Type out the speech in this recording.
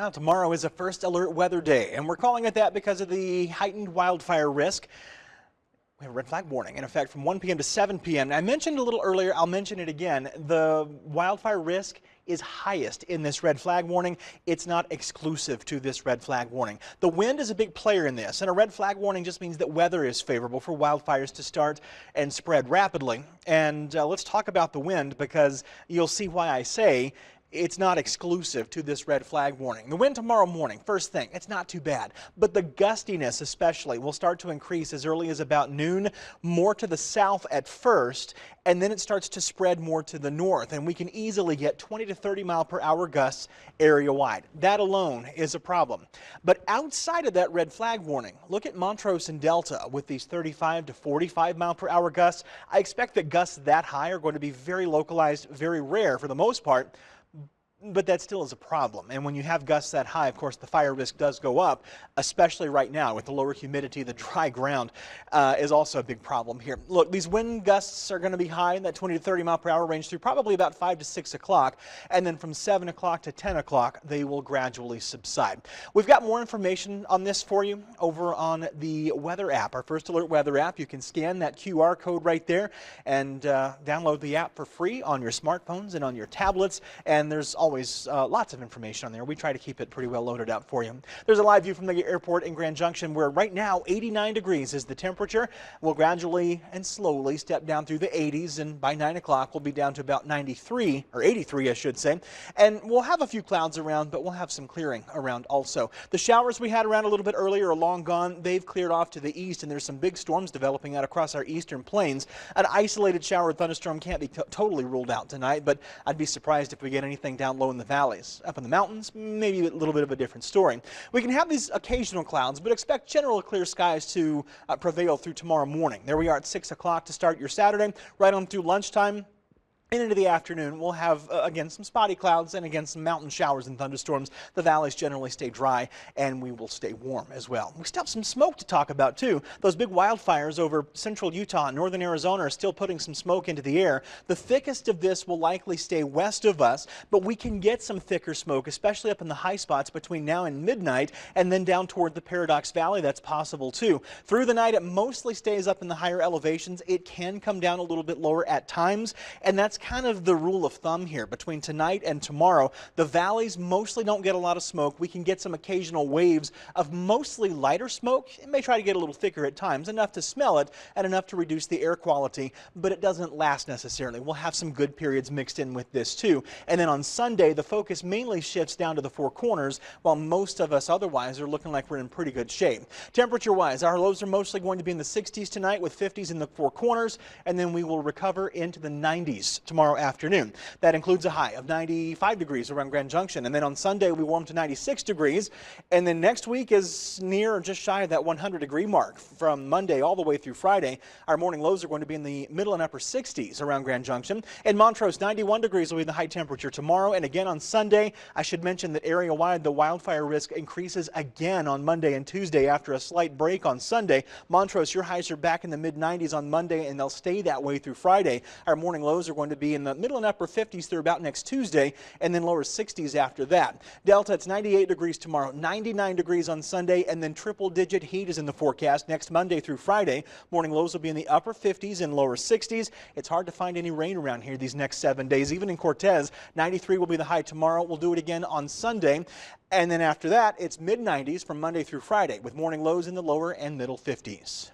Now, tomorrow is a first alert weather day, and we're calling it that because of the heightened wildfire risk. We have a red flag warning in effect from 1 p.m. to 7 p.m. I mentioned a little earlier, I'll mention it again, the wildfire risk is highest in this red flag warning. It's not exclusive to this red flag warning. The wind is a big player in this, and a red flag warning just means that weather is favorable for wildfires to start and spread rapidly. And let's talk about the wind, because you'll see why I say it's not exclusive to this red flag warning. The wind tomorrow morning, first thing, it's not too bad, but the gustiness especially will start to increase as early as about noon, more to the south at first, and then it starts to spread more to the north, and we can easily get 20 to 30 mile per hour gusts area wide. That alone is a problem. But outside of that red flag warning, look at Montrose and Delta with these 35 to 45 mile per hour gusts. I expect that gusts that high are going to be very localized, very rare for the most part. But that still is a problem. And when you have gusts that high, of course, the fire risk does go up, especially right now with the lower humidity. The dry ground is also a big problem here. Look, these wind gusts are going to be high in that 20 to 30 mile per hour range through probably about 5 to 6 o'clock. And then from 7 o'clock to 10 o'clock, they will gradually subside. We've got more information on this for you over on the weather app, our First Alert weather app. You can scan that QR code right there and download the app for free on your smartphones and on your tablets. And there's always lots of information on there. We try to keep it pretty well loaded up for you. There's a live view from the airport in Grand Junction where right now 89 degrees is the temperature. We'll gradually and slowly step down through the 80s, and by 9 o'clock we'll be down to about 93, or 83 I should say. And we'll have a few clouds around, but we'll have some clearing around also. The showers we had around a little bit earlier are long gone. They've cleared off to the east, and there's some big storms developing out across our eastern plains. An isolated shower or thunderstorm can't be totally ruled out tonight, but I'd be surprised if we get anything down low in the valleys. Up in the mountains, maybe a little bit of a different story. We can have these occasional clouds, but expect general clear skies to prevail through tomorrow morning. There we are at 6 o'clock to start your Saturday, right on through lunchtime. And into the afternoon, we'll have, again, some spotty clouds and, again, some mountain showers and thunderstorms. The valleys generally stay dry, and we will stay warm as well. We still have some smoke to talk about, too. Those big wildfires over central Utah and northern Arizona are still putting some smoke into the air. The thickest of this will likely stay west of us, but we can get some thicker smoke, especially up in the high spots between now and midnight, and then down toward the Paradox Valley. That's possible, too. Through the night, it mostly stays up in the higher elevations. It can come down a little bit lower at times, and that's kind of the rule of thumb here. Between tonight and tomorrow, the valleys mostly don't get a lot of smoke. We can get some occasional waves of mostly lighter smoke. It may try to get a little thicker at times, enough to smell it and enough to reduce the air quality, but it doesn't last necessarily. We'll have some good periods mixed in with this too. And then on Sunday, the focus mainly shifts down to the Four Corners, while most of us otherwise are looking like we're in pretty good shape. Temperature-wise, our lows are mostly going to be in the 60s tonight with 50s in the Four Corners, and then we will recover into the 90s tomorrow afternoon. That includes a high of 95 degrees around Grand Junction, and then on Sunday we warm to 96 degrees, and then next week is near or just shy of that 100-degree mark from Monday all the way through Friday. Our morning lows are going to be in the middle and upper 60s around Grand Junction. In Montrose, 91 degrees will be the high temperature tomorrow, and again on Sunday. I should mention that area-wide the wildfire risk increases again on Monday and Tuesday after a slight break on Sunday. Montrose, your highs are back in the mid-90s on Monday, and they'll stay that way through Friday. Our morning lows are going to be in the middle and upper 50s through about next Tuesday, and then lower 60s after that. Delta, it's 98 degrees tomorrow, 99 degrees on Sunday, and then triple-digit heat is in the forecast next Monday through Friday. Morning lows will be in the upper 50s and lower 60s. It's hard to find any rain around here these next 7 days. Even in Cortez, 93 will be the high tomorrow. We'll do it again on Sunday. And then after that, it's mid-90s from Monday through Friday, with morning lows in the lower and middle 50s.